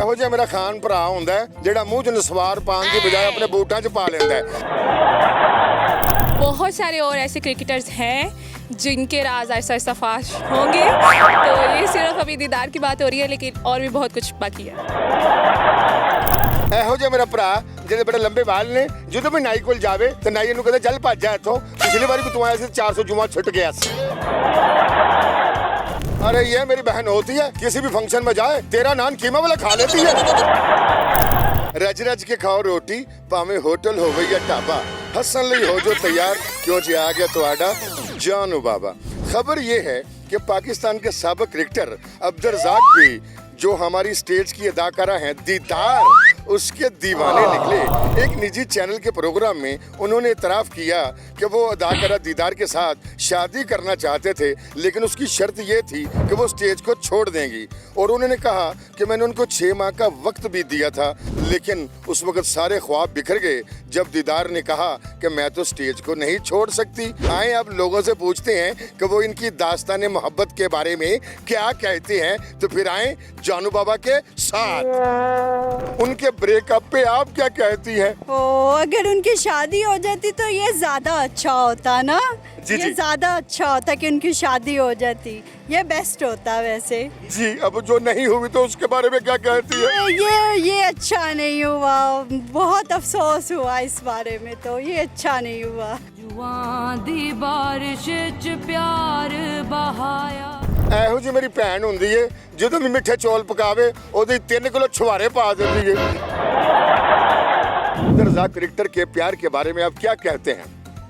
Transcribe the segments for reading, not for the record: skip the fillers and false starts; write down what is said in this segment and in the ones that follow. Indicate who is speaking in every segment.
Speaker 1: ਇਹੋ ਜਿਹਾ ਮੇਰਾ ਖਾਨ ਭਰਾ ਹੁੰਦਾ ਜਿਹੜਾ ਮੂੰਹ 'ਚ ਨਸਵਾਰ ਪਾਉਣ ਦੀ ਬਜਾਏ ਆਪਣੇ ਬੂਟਾਂ 'ਚ ਪਾ ਲੈਂਦਾ ਹੈ।
Speaker 2: बहुत सारे और ऐसे क्रिकेटर्स हैं जिनके राज ऐसा ऐसा फाश होंगे, तो ये सिर्फ अभी दीदार की बात हो रही है, लेकिन और भी बहुत कुछ बाकी है।
Speaker 1: ਇਹੋ ਜਿਹਾ ਮੇਰਾ ਭਰਾ ਜਿਹਦੇ ਬੜੇ ਲੰਬੇ ਵਾਲ ਨੇ, ਜਦੋਂ ਵੀ ਨਾਈ ਕੋਲ ਜਾਵੇ ਤੇ ਨਾਈ ਇਹਨੂੰ ਕਹਿੰਦਾ ਚੱਲ ਭੱਜ ਜਾ ਇੱਥੋਂ, ਪਿਛਲੀ ਵਾਰੀ ਵੀ ਤੂੰ ਆਇਆ ਸੀ 400 जुआ छुट गया ਸੀ। अरे ये मेरी बहन होती है, किसी भी फंक्शन में जाए तेरा नान कीमा वाला खा लेती है। रज रज के खाओ रोटी भावें होटल होवे या ढाबा, हसन लई हो जो तैयार क्यों जी आ गया तुहाडा जानू बाबा। खबर ये है कि पाकिस्तान के साबिक क्रिकेटर अब्दुल रज़ाक भी जो हमारी स्टेज की अदाकारा हैं दीदार, उसके दीवाने निकले। एक निजी चैनल के प्रोग्राम में उन्होंने इतराफ़ किया कि वो अदाकारा दीदार के साथ शादी करना चाहते थे, लेकिन उसकी शर्त ये थी कि वो स्टेज को छोड़ देंगी। और उन्होंने कहा कि मैंने उनको 6 माह का वक्त भी दिया था, लेकिन उस वक्त सारे ख्वाब बिखर गए जब दीदार ने कहा कि मैं तो स्टेज को नहीं छोड़ सकती। आए अब लोगों से पूछते हैं कि वो इनकी दास्तान मोहब्बत के बारे में क्या कहते हैं, तो फिर आए जानू बाबा के साथ। उनके ब्रेकअप पे आप क्या कहती हैं?
Speaker 3: अगर उनकी शादी हो जाती तो ये ज्यादा अच्छा होता ना।
Speaker 1: जी,
Speaker 3: ये
Speaker 1: जी।
Speaker 3: ज्यादा अच्छा होता कि उनकी शादी हो जाती, ये बेस्ट होता वैसे।
Speaker 1: जी, अब जो नहीं हुई तो उसके बारे में क्या कहती है?
Speaker 3: ये अच्छा नहीं हुआ, बहुत अफसोस हुआ इस बारे में, तो ये अच्छा नहीं हुआ।
Speaker 4: जुआं दी बारिश च प्यार बहाया।
Speaker 1: ਇਹੋ ਜਿਹੀ ਮੇਰੀ ਭੈਣ ਹੁੰਦੀ ਏ, ਜਦੋਂ ਵੀ ਮਿੱਠੇ ਚੌਲ ਪਕਾਵੇ ਉਹਦੇ 3 किलो छुहारे पा देती है। अब्दुल रज़ाक क्रिकेटर के प्यार के बारे में आप क्या कहते हैं?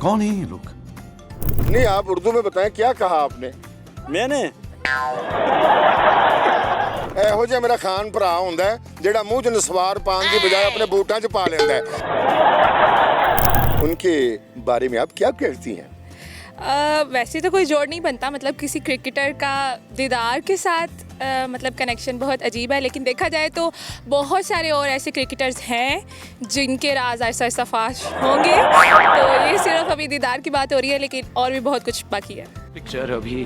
Speaker 5: कौन है ये लोग?
Speaker 1: नहीं, आप उर्दू में बताएं क्या कहा आपने?
Speaker 6: मैंने
Speaker 1: ਇਹੋ ਜਿਹਾ ਮੇਰਾ ਖਾਨ ਭਰਾ ਹੁੰਦਾ ਜਿਹੜਾ ਮੂੰਹ 'ਚ ਨਸਵਾਰ ਪਾਉਣ ਦੀ ਬਜਾਏ ਆਪਣੇ ਬੂਟਾਂ 'ਚ ਪਾ ਲੈਂਦਾ ਹੈ। उनके बारे में आप क्या कहती हैं?
Speaker 2: वैसे तो कोई जोड़ नहीं बनता, मतलब किसी क्रिकेटर का दीदार के साथ मतलब कनेक्शन बहुत अजीब है, लेकिन देखा जाए तो बहुत सारे और ऐसे क्रिकेटर्स हैं जिनके राज ऐसा ऐसा फाश होंगे, तो ये सिर्फ अभी दीदार की बात हो रही है, लेकिन और भी बहुत कुछ बाकी है।
Speaker 7: पिक्चर अभी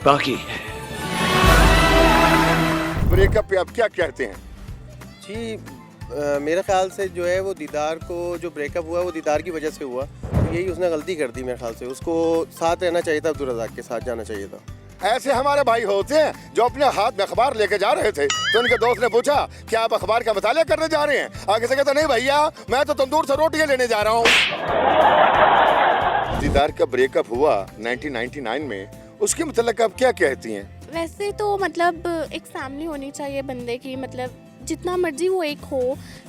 Speaker 7: बाकी है।
Speaker 1: ब्रेकअप पे आप क्या कहते हैं?
Speaker 8: जी, मेरे ख्याल से जो है वो दीदार को जो ब्रेकअप हुआ वो दीदार की वजह से हुआ, यही उसने गलती कर दी मेरे ख्याल से। उसको साथ रहना चाहिए था, अब्दुल रज़ाक के साथ जाना चाहिए था।
Speaker 1: ऐसे हमारे भाई होते हैं जो अपने हाथ में अखबार लेके जा रहे थे, तो उनके दोस्त ने पूछा क्या आप अखबार का मुताला करने जा रहे हैं? आगे से कहता नहीं भैया, मैं तो तंदूर से रोटियां लेने जा रहा हूँ। दीदार का ब्रेकअप हुआ 1999 में, उसके मतलब आप क्या कहती हैं?
Speaker 9: वैसे तो मतलब एक फैमिली होनी चाहिए बंदे की, मतलब जितना मर्जी वो एक हो,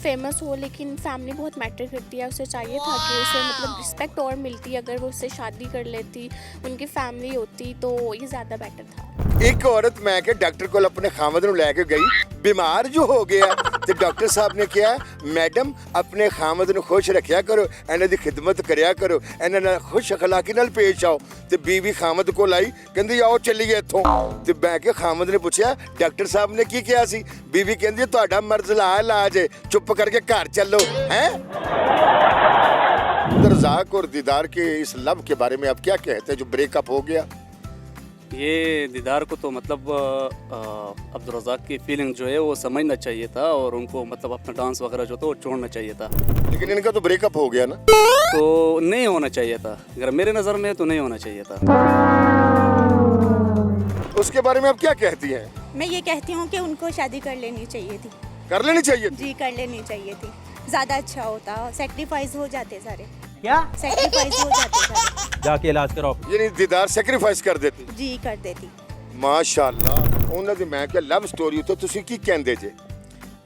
Speaker 9: फेमस हो, लेकिन फैमिली बहुत मैटर करती है। उसे चाहिए था कि उसे मतलब रिस्पेक्ट और मिलती, अगर वो उससे शादी कर लेती, उनकी फैमिली होती, तो ये ज़्यादा बेटर था।
Speaker 1: एक औरत मैं के डॉक्टर को अपने खामद नूं लैके गई, बीमार जो हो गया, तो डॉक्टर साहब ने कहा मैडम अपने खामद नूं खुश रखिया करो, इन्हां दी खिदमत करिया करो, इन्हां नाल खुश अखलाकी नाल पेश आओ। ते बीवी खामद को लाई, कहंदी आओ चलिए इत्थों। ते मैं के खामद ने पूछया डॉक्टर साहब ने की कहा सी? बीवी कहंदी तुहाडा मर्ज़ इलाज है, चुप करके घर चलो। हैं अब्दुल रज़ाक और दीदार के इस लव के बारे में आप क्या कहते हैं जो ब्रेकअप हो गया?
Speaker 6: ये दीदार को तो मतलब अब्दुल रज़ाक की फीलिंग जो है वो समझना चाहिए था, और उनको मतलब अपना डांस वगैरह जो था वो छोड़ना चाहिए था।
Speaker 1: लेकिन इनका तो ब्रेकअप हो गया ना।
Speaker 6: तो नहीं होना चाहिए था, अगर मेरे नज़र में तो नहीं होना चाहिए था।
Speaker 1: उसके बारे में आप क्या कहती हैं?
Speaker 3: मैं ये कहती हूँ कि उनको शादी कर लेनी चाहिए थी।
Speaker 1: कर लेनी चाहिए थी।
Speaker 3: जी, कर लेनी चाहिए थी, ज़्यादा अच्छा होता। सेक्रीफाइस हो जाते सारे।
Speaker 10: क्या
Speaker 3: सेक्रीफाइस हो जाते सारे।
Speaker 10: जाके इलाज कराओ।
Speaker 1: यानी दीदार सैक्रिफाइस कर देती।
Speaker 3: जी, कर देती।
Speaker 1: माशाअल्लाह। ਉਹਨਾਂ ਦੀ ਮੈਂ ਕਿ ਲਵ ਸਟੋਰੀ ਉੱਤੇ ਤੁਸੀਂ ਕੀ ਕਹਿੰਦੇ ਜੇ?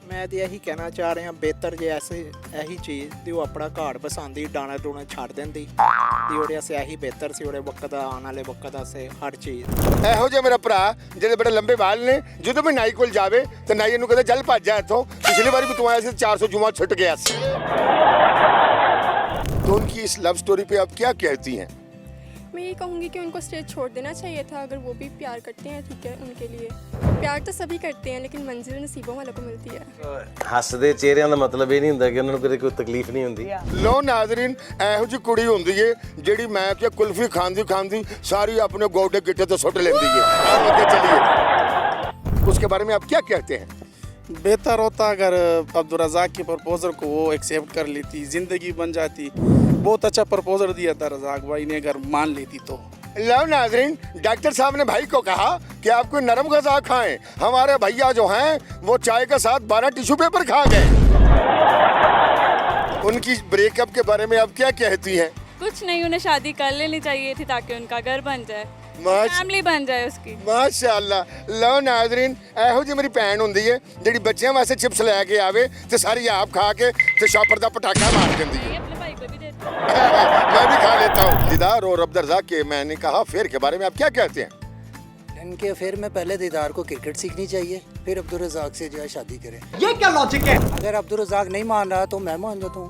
Speaker 11: ਮੈਂ ਤੇ ਇਹੀ ਕਹਿਣਾ ਚਾਹ ਰਿਹਾ, ਬਿਹਤਰ ਜੇ ਐਸੇ ਇਹੀ ਚੀਜ਼ ਦੀ ਉਹ ਆਪਣਾ ਘਾੜ ਪਸੰਦੀ ਡਾਣਾ ਡੂਣਾ ਛੱਡ ਦਿੰਦੀ ਤੇ ਉਹਦੇ ਵਾਸਤੇ ਇਹੀ ਬਿਹਤਰ ਸੀ, ਉਹਦੇ ਵਕਤ ਆਉਣ ਵਾਲੇ ਵਕਤ ਵਾਸਤੇ ਹਰ ਚੀਜ਼।
Speaker 1: ਇਹੋ ਜਿਹਾ ਮੇਰਾ ਭਰਾ ਜਿਹਦੇ ਬੜੇ ਲੰਬੇ ਵਾਲ ਨੇ, ਜਦੋਂ ਵੀ ਨਾਈ ਕੋਲ ਜਾਵੇ ਤੇ ਨਾਈ ਇਹਨੂੰ ਕਹਿੰਦਾ ਚੱਲ ਭੱਜ ਜਾ ਇੱਥੋਂ, ਪਿਛਲੀ ਵਾਰੀ ਵੀ ਤੂੰ ਆਇਆ ਸੀ 400 जुआ छुट गया ਸੀ। तो उनकी इस लव स्टोरी पे आप क्या कहती हैं?
Speaker 5: मैं ये कहूँगी कि उनको स्टेज छोड़ देना चाहिए था। अगर वो भी प्यार करते हैं ठीक है, उनके लिए प्यार तो सभी करते हैं, लेकिन मंजिल नसीबों वालों को मिलती है।
Speaker 7: ਹੱਸਦੇ ਚਿਹਰਿਆਂ ਦਾ ਮਤਲਬ ਇਹ ਨਹੀਂ ਹੁੰਦਾ ਕਿ ਉਹਨਾਂ ਨੂੰ ਕਦੇ ਕੋਈ ਤਕਲੀਫ ਨਹੀਂ ਹੁੰਦੀ।
Speaker 1: ਲੋ ਨਾਜ਼ਰੀਨ, ਇਹੋ ਜਿਹੀ ਕੁੜੀ ਹੁੰਦੀ ਏ ਜਿਹੜੀ ਮੈਂ ਤੇ ਕੁਲਫੀ ਖਾਂਦੀ ਸਾਰੀ ਆਪਣੇ ਗੋਡੇ ਗਿੱਟੇ ਤੋਂ ਸੁੱਟ ਲੈਂਦੀ ਏ। ਆਓ ਅੱਗੇ चलिए, उसके बारे में आप क्या कहते हैं?
Speaker 10: बेहतर होता अगर अब्दुल रज़ाक के प्रपोज़ल को वो एक्सेप्ट कर लेती, ज़िंदगी बन जाती। बहुत अच्छा प्रपोज़ल दिया था रज़ाक भाई ने, अगर मान लेती तो।
Speaker 1: लो नाजरीन, डॉक्टर साहब ने भाई को कहा कि आप कोई नरम ग़िज़ा खाएं। हमारे भैया जो हैं वो चाय के साथ 12 टिश्यू पेपर खा गए। उनकी ब्रेकअप के बारे में आप क्या कहती हैं?
Speaker 5: कुछ नहीं, उन्हें शादी कर लेनी चाहिए थी ताकि उनका घर बन जाए,
Speaker 1: माश
Speaker 5: फैमिली बन जाए उसकी।
Speaker 1: माशाअल्लाह। लो नाजरीन, ਇਹੋ ਜਿਹੀ ਮੇਰੀ ਭੈਣ ਹੁੰਦੀ ਏ ਜਿਹੜੀ ਬੱਚਿਆਂ ਵਾਸਤੇ ਚਿਪਸ ਲੈ ਕੇ ਆਵੇ ਤੇ ਸਾਰੀ ਆਪ ਖਾ ਕੇ ਤੇ ਸ਼ਾਪਰ ਦਾ ਪਟਾਕਾ ਮਾਰ ਦਿੰਦੀ ਏ।
Speaker 5: अपने भाई को भी देते
Speaker 1: मैं भी खा लेता हूँ। दीदार और अब्दुल रज़ाक के मैंने कहा अफेयर के बारे में आप क्या कहते हैं?
Speaker 12: इनके अफेयर में पहले दीदार को क्रिकेट सीखनी चाहिए, फिर अब्दुल रज़ाक से जो है शादी करें।
Speaker 11: ये क्या लॉजिक है?
Speaker 12: अगर अब्दुल रज़ाक नहीं मान रहा तो मैं मान जाता हूँ,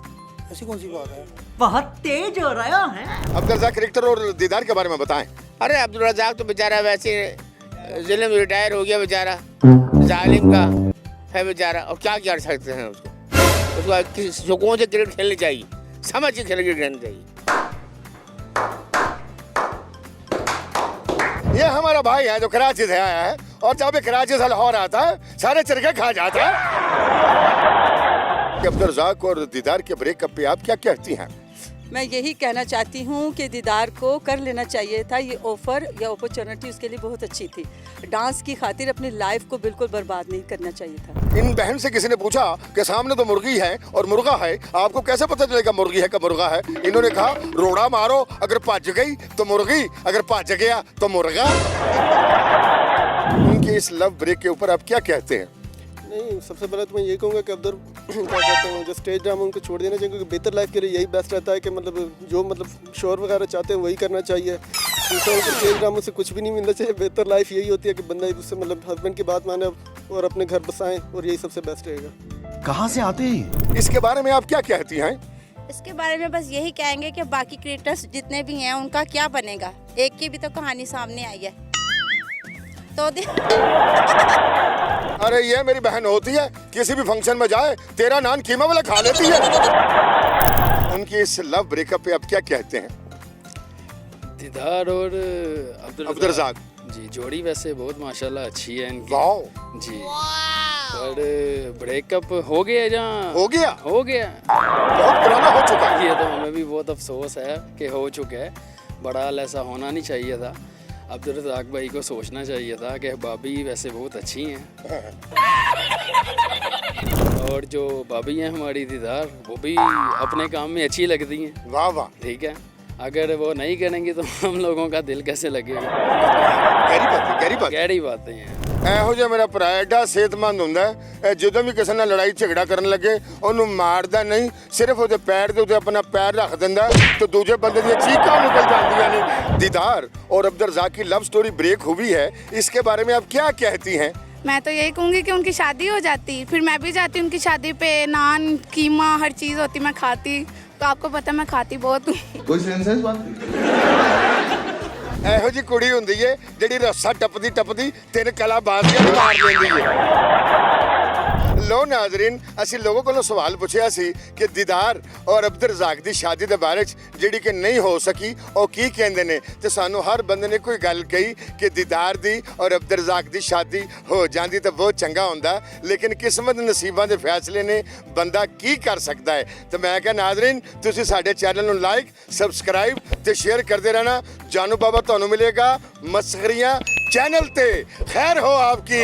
Speaker 12: ऐसी कौन सी बात है?
Speaker 11: बहुत तेज हो रहा है।
Speaker 1: अब्दुल रज़ाक क्रिकेटर और दीदार के बारे में बताएं।
Speaker 13: अरे अब्दुल रज़ाक तो बेचारा वैसे जिले में रिटायर हो गया बेचारा, जालिम का है बेचारा, और क्या कर सकते हैं उसको सुकून से क्रिकेट खेलनी चाहिए, समझ के क्रिकेट खेलनी चाहिए।
Speaker 1: ये हमारा भाई है जो कराची से आया है, और जब भी कराची से लाहौर आता है सारे चरखे खा जाता है। अब्दुल रज़ाक और दीदार के ब्रेकअप पे आप क्या कहती हैं?
Speaker 3: मैं यही कहना चाहती हूँ कि दीदार को कर लेना चाहिए था। ये ऑफ़र या अपॉर्चुनिटी उसके लिए बहुत अच्छी थी। डांस की खातिर अपनी लाइफ को बिल्कुल बर्बाद नहीं करना चाहिए था।
Speaker 1: इन बहन से किसी ने पूछा कि सामने तो मुर्गी है और मुर्गा है, आपको कैसे पता चलेगा मुर्गी है कि मुर्गा है? इन्होंने कहा रोड़ा मारो, अगर भज गई तो मुर्गी, अगर भज गया तो मुर्गा। उनके इस लव ब्रेक के ऊपर आप क्या कहते हैं?
Speaker 8: नहीं, सबसे पहले तो मैं ये कहूँगा कि अब्दुल क्या कहते हैं, जो स्टेज ड्रामा उनको छोड़ देना चाहिए, क्योंकि बेहतर लाइफ के लिए यही बेस्ट रहता है कि मतलब जो मतलब शोर वगैरह चाहते हैं वही करना चाहिए। दूसरा उनको स्टेज ड्रामा से कुछ भी नहीं मिलना चाहिए। बेहतर लाइफ यही होती है कि बंदा एक दूसरे मतलब हस्बैंड की बात माने और अपने घर बसाएं, और यही सबसे बेस्ट रहेगा।
Speaker 7: कहाँ से आते हैं?
Speaker 1: इसके बारे में आप क्या कहती हैं?
Speaker 9: इसके बारे में बस यही कहेंगे कि बाकी क्रिएटर्स जितने भी हैं उनका क्या बनेगा। एक की भी तो कहानी सामने आई है तो
Speaker 1: अरे ये मेरी बहन होती है, किसी भी फंक्शन में जाए तेरा नान कीमा वाला खा लेती है। उनकी इस लव ब्रेकअप पे आप क्या कहते हैं?
Speaker 6: दीदार और
Speaker 1: अब्दुल रज़ाक
Speaker 6: जी जोड़ी वैसे बहुत माशाल्लाह अच्छी है इनकी
Speaker 1: वाओ
Speaker 6: जी, पर ब्रेकअप हो गया जहाँ
Speaker 1: हो गया बहुत पुराना हो चुका है।
Speaker 6: ये तो हमें भी बहुत अफसोस है कि हो चुका है। बड़ा ऐसा होना नहीं चाहिए था। अब्दुल रज़ाक भाई को सोचना चाहिए था कि भाभी वैसे बहुत अच्छी हैं और जो भाभी हैं हमारी दीदार वो भी अपने काम में अच्छी लगती हैं।
Speaker 1: वाह वाह,
Speaker 6: ठीक है, अगर वो नहीं करेंगी तो हम लोगों का दिल कैसे लगेगा? गहरी बातें हैं।
Speaker 1: ਇਹੋ ਜਿਹਾ ਮੇਰਾ ਭਰਾ ਐਡਾ ਸਿਹਤਮੰਦ ਹੁੰਦਾ ਹੈ, ਜਦੋਂ ਵੀ ਕਿਸੇ ਨਾਲ ਲੜਾਈ ਝਗੜਾ ਕਰਨ ਲੱਗੇ ਉਹਨੂੰ ਮਾਰਦਾ ਨਹੀਂ, ਸਿਰਫ ਉਹਦੇ ਪੈਰ ਦੇ ਉੱਤੇ ਆਪਣਾ ਪੈਰ ਰੱਖ ਦਿੰਦਾ ਤੇ ਦੂਜੇ ਬੰਦੇ ਦੀਆਂ ਚੀਕਾਂ ਨਿਕਲ ਜਾਂਦੀਆਂ ਨੇ। दीदार और अब्दुल रज़ाक की लव स्टोरी ब्रेक हुई है, इसके बारे में आप क्या कहती हैं?
Speaker 5: मैं तो यही कहूँगी कि उनकी शादी हो जाती, फिर मैं भी जाती उनकी शादी पे, नान कीमा हर चीज़ होती, मैं खाती। तो आपको पता मैं खाती बहुत हूँ।
Speaker 7: कोई सेंस है इस बात की?
Speaker 1: ਇਹੋ ਜੀ ਕੁੜੀ ਹੁੰਦੀ ਏ ਜਿਹੜੀ ਰੱਸਾ ਟੱਪਦੀ ਟੱਪਦੀ ਤਿੰਨ ਕਲਾ ਬਾਜ਼ੀਆਂ ਵੀ ਮਾਰ ਲੈਂਦੀ ਏ। ਲੋ ਨਾਜ਼ਰੀਨ, ਅਸੀਂ ਲੋਕਾਂ ਕੋਲੋਂ ਸਵਾਲ ਪੁੱਛਿਆ ਸੀ ਕਿ ਦੀਦਾਰ ਔਰ ਅਬਦੁਲ ਰਜ਼ਾਕ ਦੀ ਸ਼ਾਦੀ ਦੇ ਬਾਰੇ 'ਚ ਜਿਹੜੀ ਕਿ ਨਹੀਂ ਹੋ ਸਕੀ ਉਹ ਕੀ ਕਹਿੰਦੇ ਨੇ, ਤੇ ਸਾਨੂੰ ਹਰ ਬੰਦੇ ਨੇ ਕੋਈ ਗੱਲ ਕਹੀ ਕਿ ਦੀਦਾਰ ਦੀ ਔਰ ਅਬਦੁਲ ਰਜ਼ਾਕ ਦੀ ਸ਼ਾਦੀ ਹੋ ਜਾਂਦੀ ਤਾਂ ਬਹੁਤ ਚੰਗਾ ਹੁੰਦਾ, ਲੇਕਿਨ ਕਿਸਮਤ ਨਸੀਬਾਂ ਦੇ ਫੈਸਲੇ ਨੇ, ਬੰਦਾ ਕੀ ਕਰ ਸਕਦਾ ਹੈ। ਤੇ ਮੈਂ ਕਿਹਾ ਨਾਜ਼ਰੀਨ ਤੁਸੀਂ ਸਾਡੇ ਚੈਨਲ ਨੂੰ ਲਾਈਕ ਸਬਸਕ੍ਰਾइब ਤੇ ਸ਼ੇਅਰ ਕਰਦੇ ਰਹਿਣਾ। जानू बाबा ਤੁਹਾਨੂੰ ਮਿਲੇਗਾ ਮਸਖਰੀਆਂ चैनल ते। खैर हो आपकी।